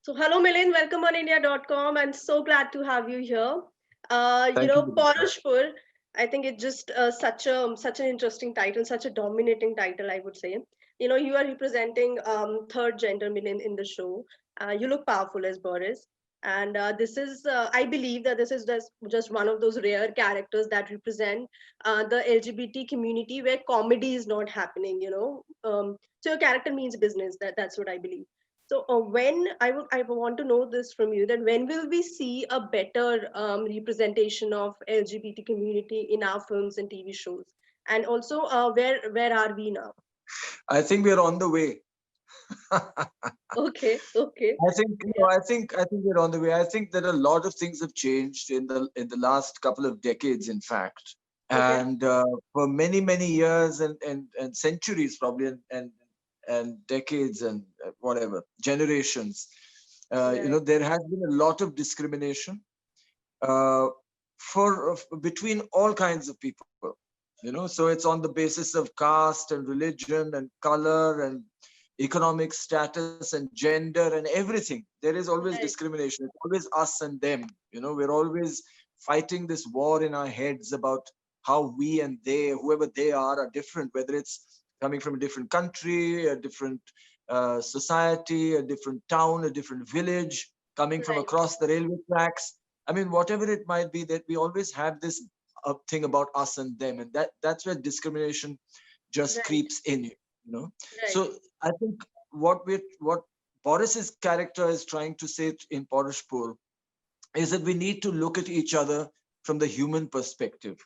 So hello Milind, welcome on India.com and so glad to have you here. Thank you. Paurushpur, I think it's just such an interesting title, such a dominating title, I would say. You are representing third gender Milind in the show. You look powerful as Boris. And this is, I believe that this is just one of those rare characters that represent the LGBT community where comedy is not happening. So your character means business. That's what I believe. So when I want to know this from you, that when will we see a better representation of LGBT community in our films and TV shows, and also where are we now? I think we're on the way. Okay, okay, yeah, I think we're on the way. I think that a lot of things have changed in the last couple of decades, in fact, okay, and for many years and centuries probably and decades and whatever generations. right, There has been a lot of discrimination uh, between all kinds of people. So it's on the basis of caste and religion and color and economic status and gender and everything. There is always right, discrimination. It's always us and them. We're always fighting this war in our heads about how we and they, whoever they are different, whether it's coming from a different country, a different society, a different town, a different village, coming from right, across the railway tracks. I mean, whatever it might be, that we always have this thing about us and them, and that's where discrimination just right, creeps in. right, So I think what Boris's character is trying to say in Paurushpur is that we need to look at each other from the human perspective.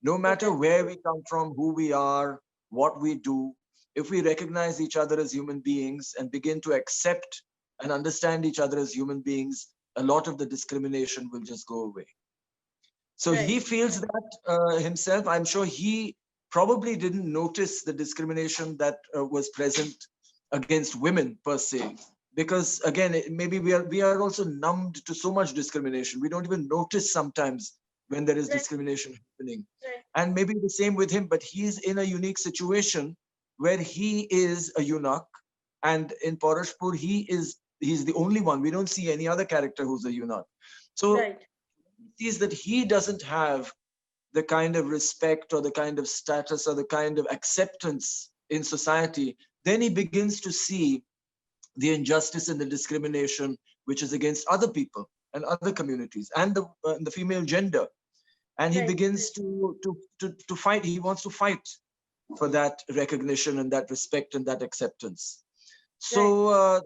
No matter okay, where we come from, who we are, what we do, if we recognize each other as human beings and begin to accept and understand each other as human beings, a lot of the discrimination will just go away. So he right, feels that himself. I'm sure he probably didn't notice the discrimination that was present against women per se, because again, maybe we are also numbed to so much discrimination. We don't even notice sometimes when there is right, discrimination happening. right, And maybe the same with him, but he's in a unique situation where he is a eunuch, and in Paurushpur he's the only one. We don't see any other character who's a eunuch. So right, sees that he doesn't have the kind of respect or the kind of status or the kind of acceptance in society, then he begins to see the injustice and the discrimination which is against other people and other communities and the female gender. And he right, begins to fight. He wants to fight for that recognition and that respect and that acceptance. right, So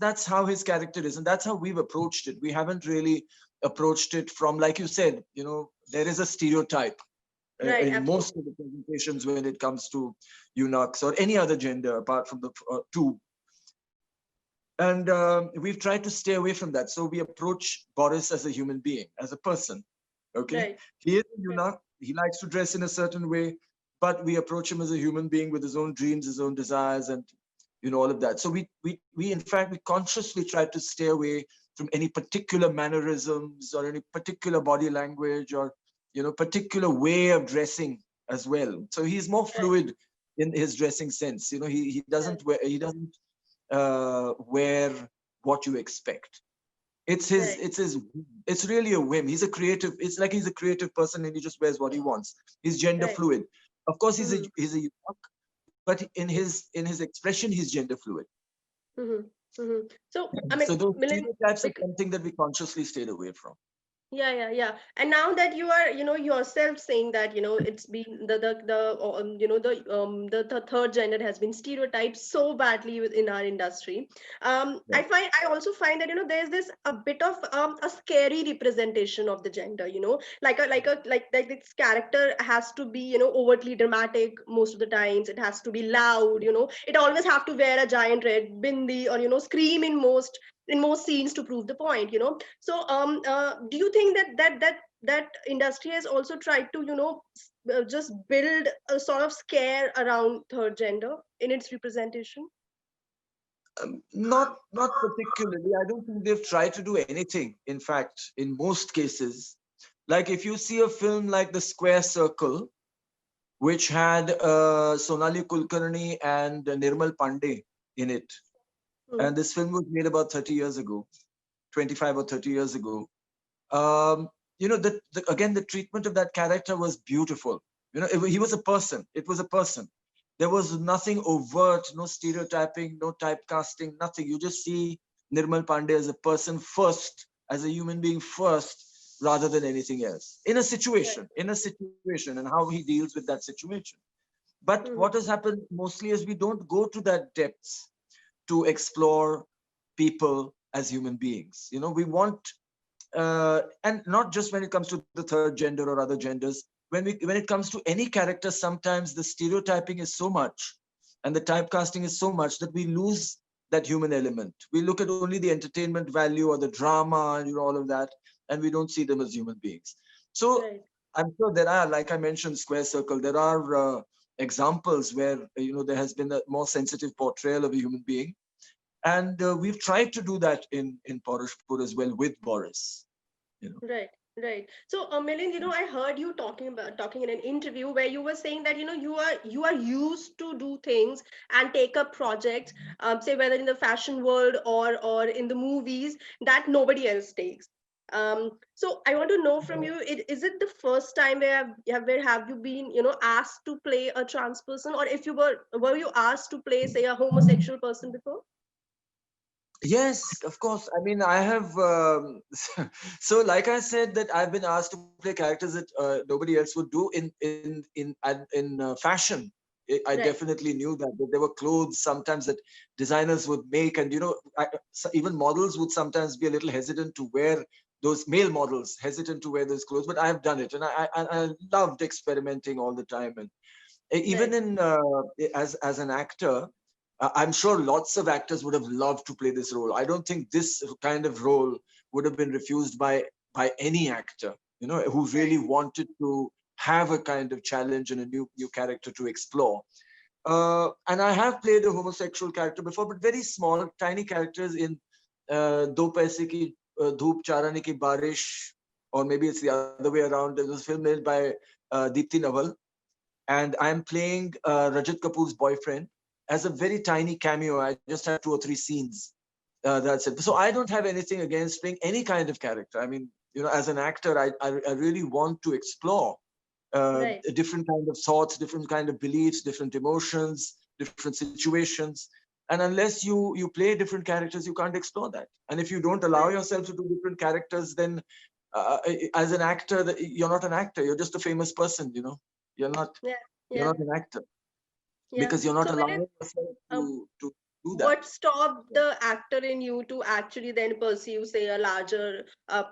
that's how his character is, and that's how we've approached it. We haven't really approached it from, like you said, there is a stereotype right, in most absolutely, of the presentations when it comes to eunuchs or any other gender apart from the two. And we've tried to stay away from that. So we approach Boris as a human being, as a person. Okay, right, he is a right, eunuch. He likes to dress in a certain way, but we approach him as a human being with his own dreams, his own desires, and all of that. So we in fact we consciously try to stay away from any particular mannerisms or any particular body language or particular way of dressing as well. So he's more right, fluid in his dressing sense. He doesn't right, wear what you expect. It's his, right, it's his, it's really a whim. He's a creative. It's like he's a creative person and he just wears what he wants. He's gender right, fluid. Of course, mm-hmm, he's a eunuch, but in his expression, he's gender fluid. mm-hmm, mm-hmm. So I mean, So those Milind, stereotypes are something that we consciously stayed away from. yeah, yeah, yeah. And now that you are, yourself saying that, it's been the third gender has been stereotyped so badly within our industry. Yeah. I also find that, there's this a bit of a scary representation of the gender, like this character has to be, overtly dramatic most of the times. It has to be loud, it always have to wear a giant red bindi or, scream in most scenes to prove the point. So do you think that industry has also tried to just build a sort of scare around third gender in its representation? Not particularly. I don't think they've tried to do anything. In fact, in most cases, like if you see a film like The Square Circle, which had Sonali Kulkarni and Nirmal Pandey in it. And this film was made about 30 years ago, 25 or 30 years ago. Um, again, the treatment of that character was beautiful. He was a person. It was a person. There was nothing overt, no stereotyping, no typecasting, nothing. You just see Nirmal Pandey as a person first, as a human being first, rather than anything else. In a situation, and how he deals with that situation. But what has happened mostly is we don't go to that depths to explore people as human beings. We want, and not just when it comes to the third gender or other genders. When it comes to any character, sometimes the stereotyping is so much, and the typecasting is so much that we lose that human element. We look at only the entertainment value or the drama, and all of that, and we don't see them as human beings. So I'm sure there are, like I mentioned, Square Circle. There are examples where there has been a more sensitive portrayal of a human being. And we've tried to do that in Paurushpur as well with Boris. Right, right. So, Milind, I heard you talking in an interview where you were saying that you are used to do things and take up projects, say whether in the fashion world or in the movies that nobody else takes. So I want to know from you, is it the first time where have you been asked to play a trans person, or if you were you asked to play, say, a homosexual person before? Yes, of course. I mean, I have. So, like I said, that I've been asked to play characters that nobody else would do in fashion. I Right, definitely knew that there were clothes sometimes that designers would make, and even models would sometimes be a little hesitant to wear those male models, hesitant to wear those clothes. But I have done it, and I loved experimenting all the time, and even right, in as an actor. I'm sure lots of actors would have loved to play this role. I don't think this kind of role would have been refused by any actor, who really right. wanted to have a kind of challenge and a new character to explore. And I have played a homosexual character before, but very small, tiny characters in Do Paise Ki Dhoop Charane Ki Barish, or maybe it's the other way around. It was a film made by Deepthi Naval, and I'm playing Rajat Kapoor's boyfriend as a very tiny cameo. I just have 2 or 3 scenes. That's it. So I don't have anything against playing any kind of character. I mean, as an actor, I really want to explore Right. a different kind of thoughts, different kind of beliefs, different emotions, different situations. And unless you play different characters, you can't explore that. And if you don't allow Right. yourself to do different characters, then as an actor, you're not an actor. You're just a famous person. You're not Yeah. you're Yeah. not an actor Yeah. because you're not So, Milind, allowing yourself um, to do that. what stopped the actor in you to actually then pursue, say, a larger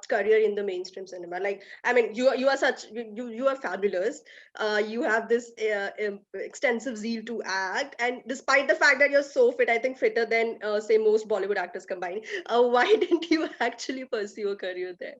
career in the mainstream cinema? Like, I mean, you are such you are fabulous. You have this extensive zeal to act, and despite the fact that you're so fit, I think fitter than say most Bollywood actors combined. Why didn't you actually pursue a career there?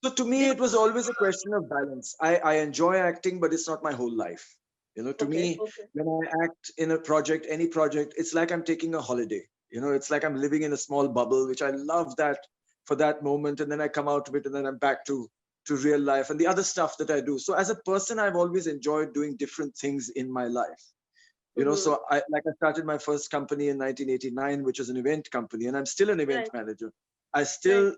So to me, Did it was always a question of balance. I enjoy acting, but it's not my whole life. To Okay, me, okay, when I act in a project, any project, it's like I'm taking a holiday. It's like I'm living in a small bubble, which I love that for that moment, and then I come out of it, and then I'm back to real life and the other stuff that I do. So as a person, I've always enjoyed doing different things in my life. mm-hmm. So I started my first company in 1989, which is an event company, and I'm still an event Right, manager. I right, still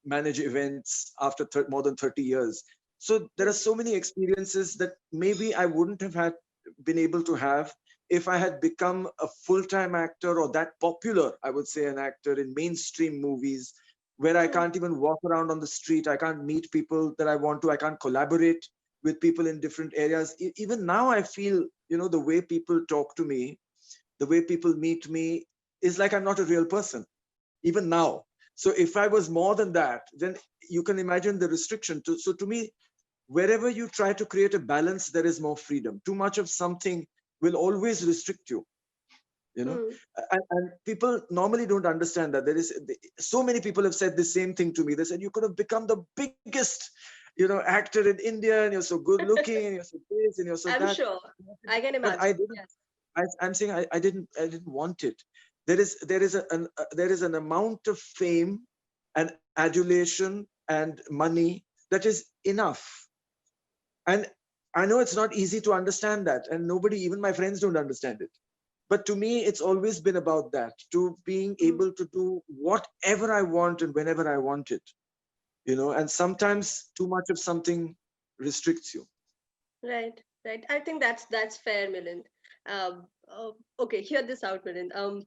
manage events after more than 30 years. So there are right, so many experiences that maybe I wouldn't have been able to have if I had become a full-time actor or that popular, I would say, an actor in mainstream movies where I mm, can't even walk around on the street. I can't meet people that I want to. I can't collaborate with people in different areas. Even now, I feel, the way people talk to me, the way people meet me is like I'm not a real person, even now. So if I was more than that, then you can imagine the restriction. So to me, wherever you try to create a balance, there is more freedom. Too much of something will always restrict you. you know mm, and people normally don't understand that. So many people have said the same thing to me. They said, you could have become the biggest actor in India, and you're so good looking, and you're so this, and you're so I'm that. sure. I can But I imagine. didn't. Yes. I'm saying I didn't want it. There is an amount of fame and adulation and money that is enough. And I know it's not easy to understand that, and nobody, even my friends, don't understand it. But to me, it's always been about that, to being able to do whatever I want and whenever I want it, and sometimes too much of something restricts you. Right, right. I think that's fair, Milind. Okay, hear this out, Milind.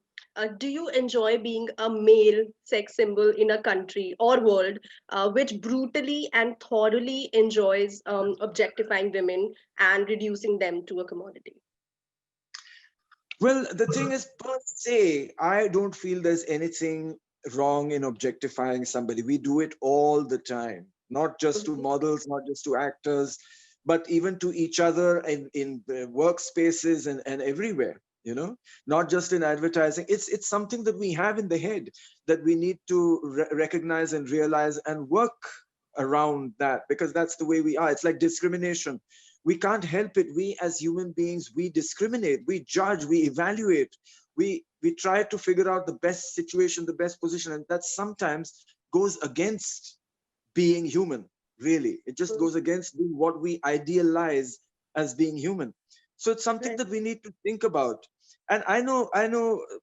Do you enjoy being a male sex symbol in a country or world which brutally and thoroughly enjoys objectifying women and reducing them to a commodity? Well, the thing is, per se, I don't feel there's anything wrong in objectifying somebody. We do it all the time, not just to Mhm. models, not just to actors, but even to each other in the workspaces and everywhere, not just in advertising. It's something that we have in the head that we need to recognize and realize and work around that, because that's the way we are. It's like discrimination. We can't help it. We as human beings, we discriminate, we judge, we evaluate, we try to figure out the best situation, the best position, and that sometimes goes against being human. Really, it just Mm. goes against what we idealize as being human. So it's something Right. that we need to think about. And I know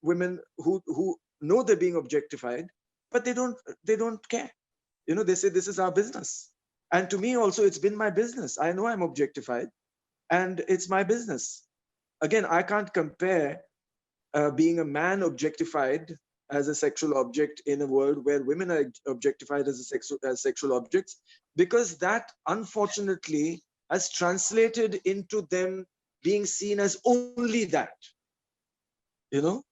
women who know they're being objectified, but they don't care. They say this is our business. And to me also, it's been my business. I know I'm objectified, and it's my business. Again, I can't compare being a man objectified as a sexual object in a world where women are objectified as sexual objects, because that unfortunately has translated into them being seen as only that. You know,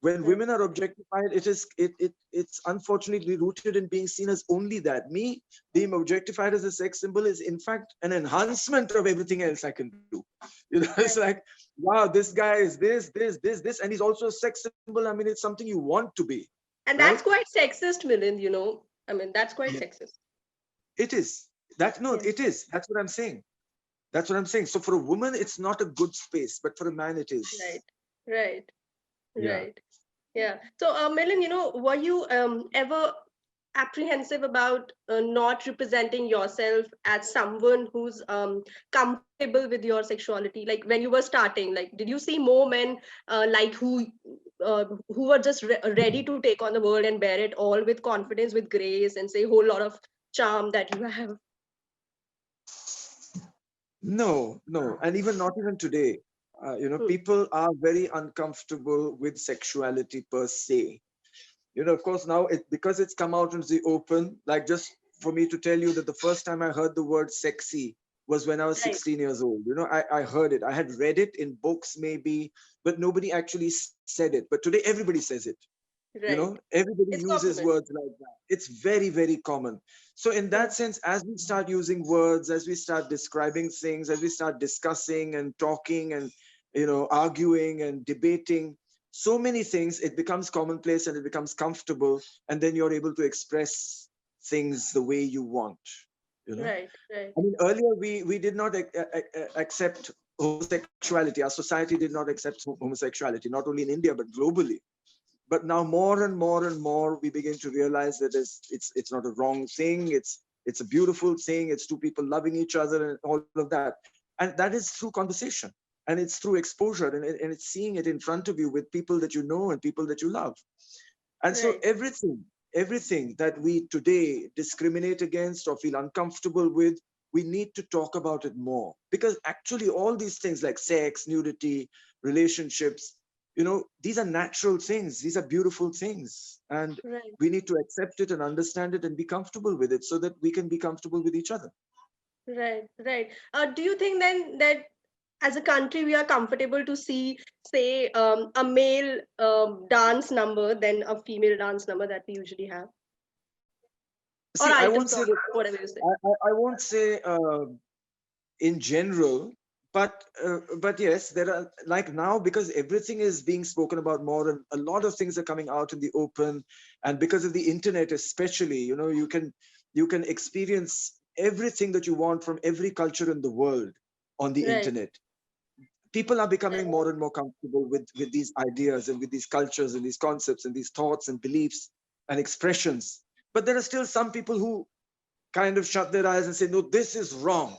when Right. women are objectified, it's unfortunately rooted in being seen as only that. Me being objectified as a sex symbol is in fact an enhancement of everything else I can do. It's Right. like, wow, this guy is this, and he's also a sex symbol. I mean, it's something you want to be, And right? that's quite sexist, Milind. I mean, that's quite Yeah, sexist. it is. That no, Yeah. it is. That's what I'm saying. That's what I'm saying. So for a woman, it's not a good space, but for a man, it is. Right. Right. Yeah. Right. Yeah. So, Milind, were you ever apprehensive about not representing yourself as someone who's comfortable with your sexuality? Like when you were starting, like did you see more men like who were just ready to take on the world and bear it all with confidence, with grace, and say a whole lot of charm that you have? No, no, and even not even today. Hmm. People are very uncomfortable with sexuality per se. Of course, now because it's come out into the open. Like, just for me to tell you that the first time I heard the word sexy was when I was Right. 16 years old. I heard it. I had read it in books maybe, but nobody actually said it. But today everybody says it. Right. Everybody It's uses compliment. words like that. It's very, very common. So in Hmm. that sense, as we start using words, as we start describing things, as we start discussing and talking and arguing and debating so many things, it becomes commonplace and it becomes comfortable, and then you're able to express things the way you want you know Right. Right. I mean, earlier we did not accept homosexuality. Our society did not accept homosexuality, not only in India but globally. But now more and more and more we begin to realize that it's not a wrong thing. It's a beautiful thing. It's two people loving each other and all of that. And that is through conversation, and it's through exposure, and it's seeing it in front of you with people that you know and people that you love. And so Right. everything that we today discriminate against or feel uncomfortable with, we need to talk about it more, because actually all these things like sex, nudity, relationships, these are natural things. These are beautiful things. And Right. we need to accept it and understand it and be comfortable with it so that we can be comfortable with each other. Right, right. Do you think then that as a country we are comfortable to see, say, a male dance number than a female dance number that we usually have, or See, I item won't say song, that. whatever you say? I won't say in general, but yes, there are, like, now, because everything is being spoken about more and a lot of things are coming out in the open, and because of the internet especially, you can experience everything that you want from every culture in the world on the Right, internet. People are becoming right, more and more comfortable with these ideas and with these cultures and these concepts and these thoughts and beliefs and expressions. But there are still some people who kind of shut their eyes and say, no, this is wrong.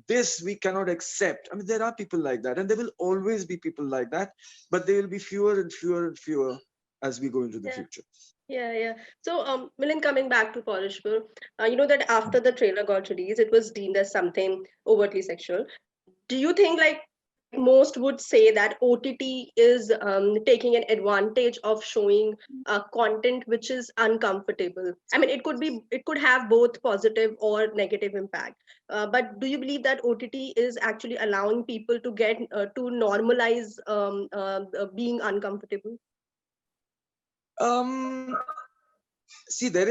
this we cannot accept. I mean, there are people like that, and there will always be people like that, but they will be fewer and fewer and fewer as we go into the Yeah. future. Yeah. So, Milind, coming back to Paurushpur, you know that after the trailer got released, it was deemed as something overtly sexual. Do you think like most would say that OTT is taking an advantage of showing content which is uncomfortable? I mean, it could have both positive or negative impact. But do you believe that OTT is actually allowing people to get to normalize being uncomfortable? Um, See, there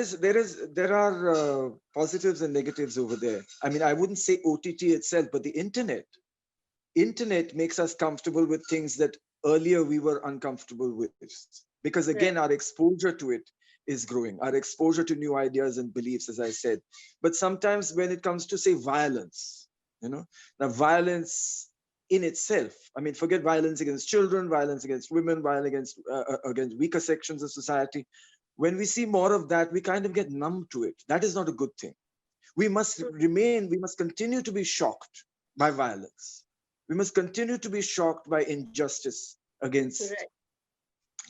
are positives and negatives over there. I mean, I wouldn't say OTT itself, but the internet makes us comfortable with things that earlier we were uncomfortable with, because again Right. our exposure to it is growing, our exposure to new ideas and beliefs, as I said. But sometimes when it comes to, say, violence, now violence in itself, I mean, forget violence against children, violence against women, violence against weaker sections of society. When we see more of that, we kind of get numb to it. That is not a good thing. We must continue to be shocked by violence. We must continue to be shocked by injustice against Right.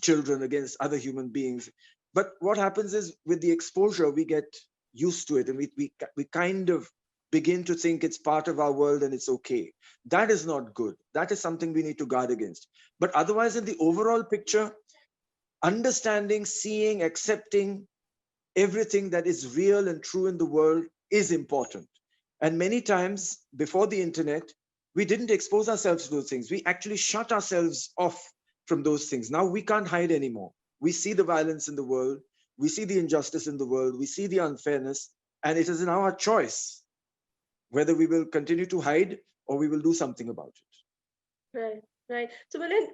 children, against other human beings. But what happens is, with the exposure, we get used to it, and we kind of begin to think it's part of our world and it's okay. That is not good. That is something we need to guard against. But otherwise, in the overall picture, understanding, seeing, accepting everything that is real and true in the world is important. And many times before the internet, we didn't expose ourselves to those things. We actually shut ourselves off from those things. Now we can't hide anymore. We see the violence in the world, we see the injustice in the world, we see the unfairness, and it is now our choice whether we will continue to hide or we will do something about it. Right. Right. So, Milind,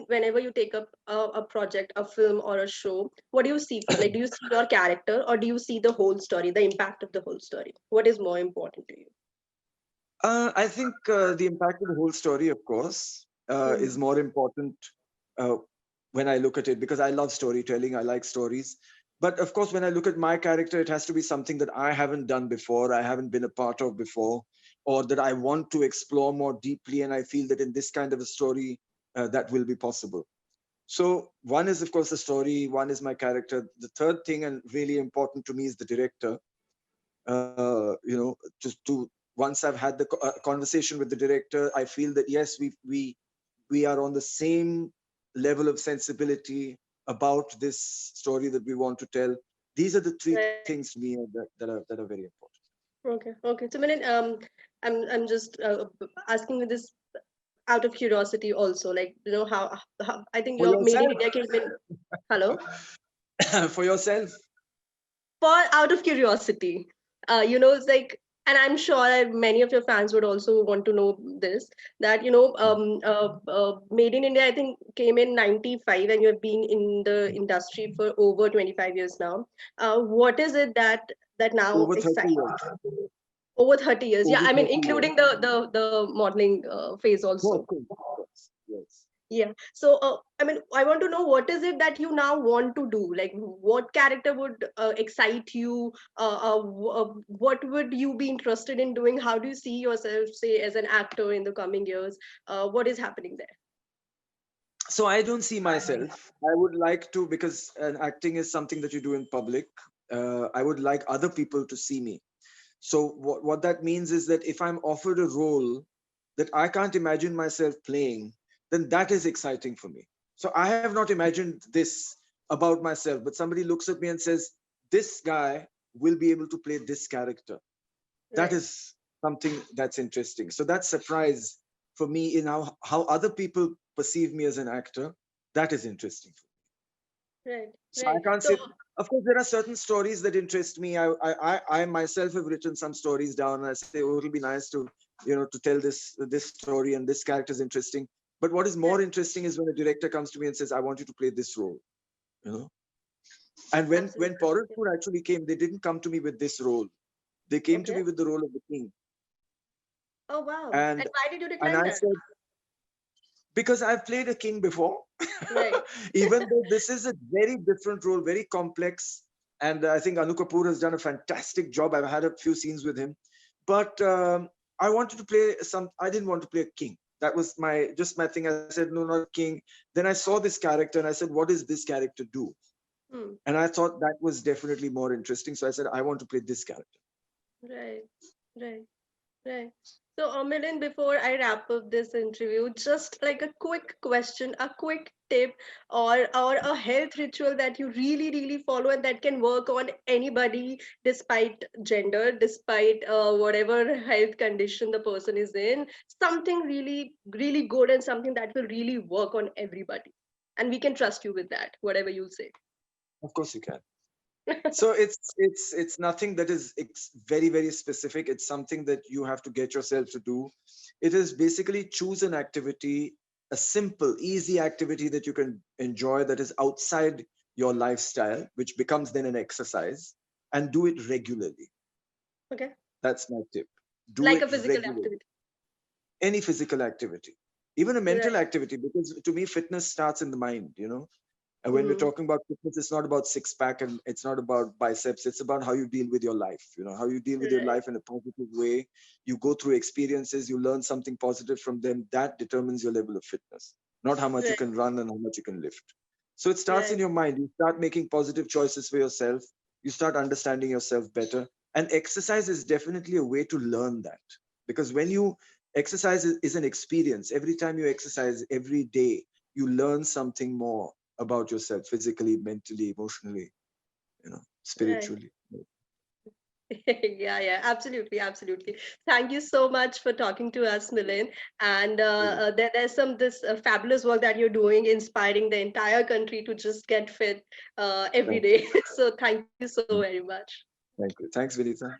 whenever you take up a project, a film or a show, what do you see first? Like, do you see your character or do you see the whole story, the impact of the whole story? What is more important to you? I think the impact of the whole story, of course, is Mhm. more important uh, when I look at it, because I love storytelling. I like stories. But of course, when I look at my character, it has to be something that I haven't done before, I haven't been a part of before, or that I want to explore more deeply. And I feel that in this kind of a story, that will be possible. So one is, of course, the story. One is my character. The third thing, and really important to me, is the director. Just to once I've had the conversation with the director, I feel that yes, we are on the same level of sensibility about this story that we want to tell. These are the three Right. things to me that are very important. Okay. Okay. So, Milind, I'm just asking you this out of curiosity also. Like, you know how I think For your Made in yourself, India came in. Hello. for yourself. For out of curiosity, it's like, and I'm sure that many of your fans would also want to know this, that Made in India, I think, came in 95, and you have been in the industry for over 25 years now. What is it that now Over 30 excites years. over 30 years? Yeah, Over I mean, 30 years. including the modeling phase No, also. of course, of course. Yes. Yeah. So, I mean, I want to know what is it that you now want to do? Like, what character would excite you? What would you be interested in doing? How do you see yourself, say, as an actor in the coming years? What is happening there? So I don't see myself. I would like to, because acting is something that you do in public. I would like other people to see me. So what that means is that if I'm offered a role that I can't imagine myself playing, then that is exciting for me. So I have not imagined this about myself, but somebody looks at me and says, this guy will be able to play this character. That Right, is something that's interesting. So that surprise for me in how other people perceive me as an actor, that is interesting. right, So I right. can't So, say. Of course, there are certain stories that interest me. I myself have written some stories down, and I say, oh, it'll be nice to, to tell this story, and this character is interesting. But what is more right, interesting is when a director comes to me and says, I want you to play this role. You know. And when absolutely. Yeah. Paurushpur actually came, they didn't come to me with this role. They came to Okay. me with the role of the king. Oh, wow. And And why did you and decline I that? said, because I've played a king before, Right. even though this is a very different role, very complex. And I think Anu Kapoor has done a fantastic job. I've had a few scenes with him, but I wanted to play I didn't want to play a king. That was just my thing. I said, no, not a king. Then I saw this character and I said, what does this character do? Hmm. And I thought that was definitely more interesting. So I said, I want to play this character. Right, right, right. So, Milind, before I wrap up this interview, just like a quick question, a quick tip, or a health ritual that you really, really follow and that can work on anybody, despite gender, despite whatever health condition the person is in. Something really, really good and something that will really work on everybody, and we can trust you with that, whatever you say. Of course you can. So it's nothing that is very, very specific. It's something that you have to get yourself to do. It is basically choose an activity, a simple, easy activity that you can enjoy that is outside your lifestyle, which becomes then an exercise, and do it regularly. Okay, That's my tip. Do like a it physical regularly. activity. Any physical activity, even a mental Right, activity, because to me, fitness starts in the mind, And when we're mm, talking about fitness, it's not about six pack and it's not about biceps. It's about how you deal with your life, how you deal with your right, life in a positive way. You go through experiences, you learn something positive from them. That determines your level of fitness, not how much you right, can run and how much you can lift. So it starts in right. your mind. You start making positive choices for yourself. You start understanding yourself better. And exercise is definitely a way to learn that. Because when you exercise is an experience. Every time you exercise, every day, you learn something more about yourself, physically, mentally, emotionally, Right. spiritually. Yeah, yeah, absolutely, absolutely. Thank you so much for talking to us, Milind. And there's some this fabulous work that you're doing, inspiring the entire country to just get fit every Thank day. So thank you so you. very much. Thank you. Thanks, Vinita.